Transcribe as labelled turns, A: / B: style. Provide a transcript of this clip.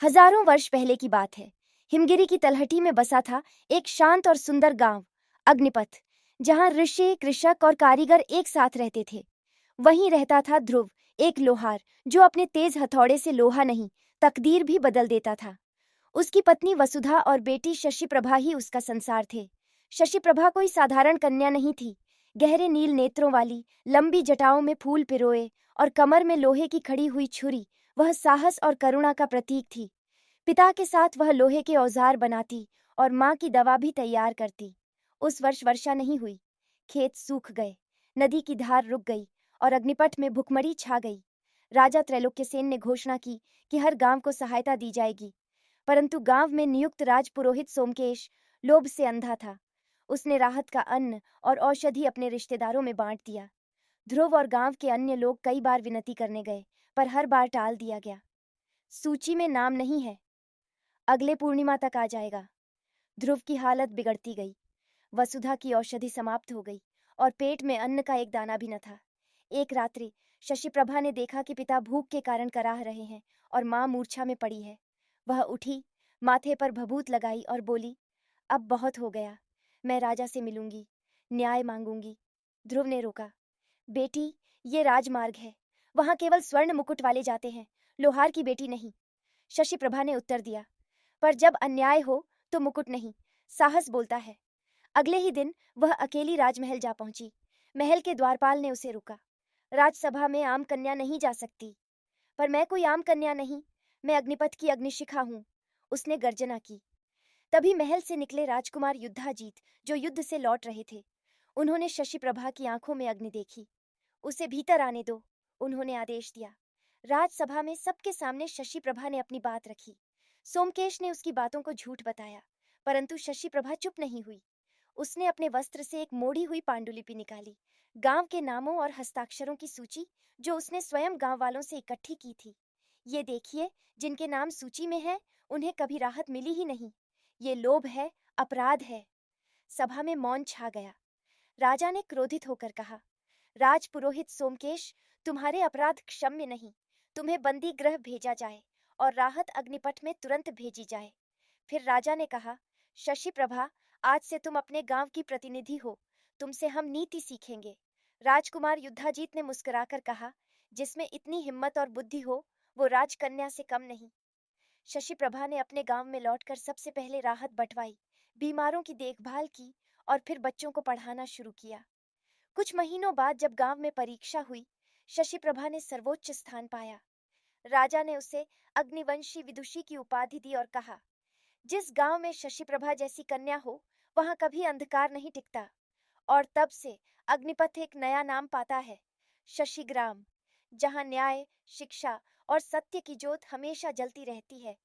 A: हजारों वर्ष पहले की बात है। हिमगिरी की तलहटी में बसा था एक शांत और सुंदर गांव, अग्निपथ, जहां ऋषि, कृषक और कारीगर एक साथ रहते थे। वहीं रहता था ध्रुव, एक लोहार जो अपने तेज हथौड़े से लोहा नहीं, तकदीर भी बदल देता था। उसकी पत्नी वसुधा और बेटी शशि प्रभा ही उसका संसार थे। शशि प्रभा कोई साधारण कन्या नहीं थी। गहरे नील नेत्रों वाली, लंबी जटाओं में फूल पिरोए और कमर में लोहे की खड़ी हुई छुरी, वह साहस और करुणा का प्रतीक थी। पिता के साथ वह लोहे के औजार बनाती और माँ की दवा भी तैयार करती। उस वर्ष वर्षा नहीं हुई। खेत सूख गए, नदी की धार रुक गई और अग्निपथ में भुखमरी छा गई। राजा त्रैलोक्यसेन ने घोषणा की कि हर गांव को सहायता दी जाएगी, परंतु गांव में नियुक्त राजपुरोहित सोमकेश लोभ से अंधा था। उसने राहत का अन्न और औषधि अपने रिश्तेदारों में बांट दिया। ध्रुव और गांव के अन्य लोग कई बार विनती करने गए, पर हर बार टाल दिया गया। सूची में नाम नहीं है, अगले पूर्णिमा तक आ जाएगा। ध्रुव की हालत बिगड़ती गई। वसुधा की औषधि समाप्त हो गई और पेट में अन्न का एक दाना भी न था। एक रात्रि शशि प्रभा ने देखा कि पिता भूख के कारण कराह रहे हैं और माँ मूर्छा में पड़ी है। वह उठी, माथे पर भभूत लगाई और बोली, अब बहुत हो गया, मैं राजा से मिलूंगी, न्याय मांगूंगी। ध्रुव ने रोका, बेटी, ये राजमार्ग है, वहां केवल स्वर्ण मुकुट वाले जाते हैं, लोहार की बेटी नहीं। शशि प्रभा ने उत्तर दिया, पर जब अन्याय हो तो मुकुट नहीं, साहस बोलता है। अगले ही दिन वह अकेली राजमहल जा पहुंची। महल के द्वारपाल ने उसे रोका, राजसभा में आम कन्या नहीं जा सकती। पर मैं कोई आम कन्या नहीं, मैं अग्निपथ की अग्निशिखा हूं, उसने गर्जना की। तभी महल से निकले राजकुमार युद्धाजीत, जो युद्ध से लौट रहे थे। उन्होंने शशि प्रभा की आंखों में अग्नि देखी। उसे भीतर आने दो, उन्होंने आदेश दिया। राजसभा में सबके सामने शशि प्रभा ने अपनी बात रखी। सोमकेश ने उसकी बातों को झूठ बताया, परंतु शशि प्रभा चुप नहीं हुई। उसने अपने वस्त्र से एक मोड़ी हुई पांडुलिपि निकाली, गांव के नामों और हस्ताक्षरों की सूची, जो उसने स्वयं गांव वालों से इकट्ठी की थी। ये देखिए, जिनके नाम सूची में है उन्हें कभी राहत मिली ही नहीं। ये लोभ है, अपराध है। सभा में मौन छा गया। राजा ने क्रोधित होकर कहा, राजपुरोहित सोमकेश, तुम्हारे अपराध क्षम्य नहीं। तुम्हें बंदी गृह भेजा जाए और राहत अग्निपथ में तुरंत भेजी जाए। फिर राजा ने कहा, शशि प्रभा, आज से तुम अपने गांव की प्रतिनिधि हो, तुमसे हम नीति सीखेंगे। राजकुमार युद्धाजीत ने मुस्कुराकर कहा, जिसमें इतनी हिम्मत और बुद्धि हो वो राजकन्या से कम नहीं। शशि प्रभा ने अपने गांव में लौटकर सबसे पहले राहत बंटवाई, बीमारों की देखभाल की और फिर बच्चों को पढ़ाना शुरू किया। कुछ महीनों बाद जब गांव में परीक्षा हुई, शशि प्रभा ने सर्वोच्च स्थान पाया। राजा ने उसे अग्निवंशी विदुषी की उपाधि दी और कहा, जिस गांव में शशि प्रभा जैसी कन्या हो, वहां कभी अंधकार नहीं टिकता। और तब से अग्निपथ एक नया नाम पाता है, शशिग्राम, जहां न्याय, शिक्षा और सत्य की ज्योत हमेशा जलती रहती है।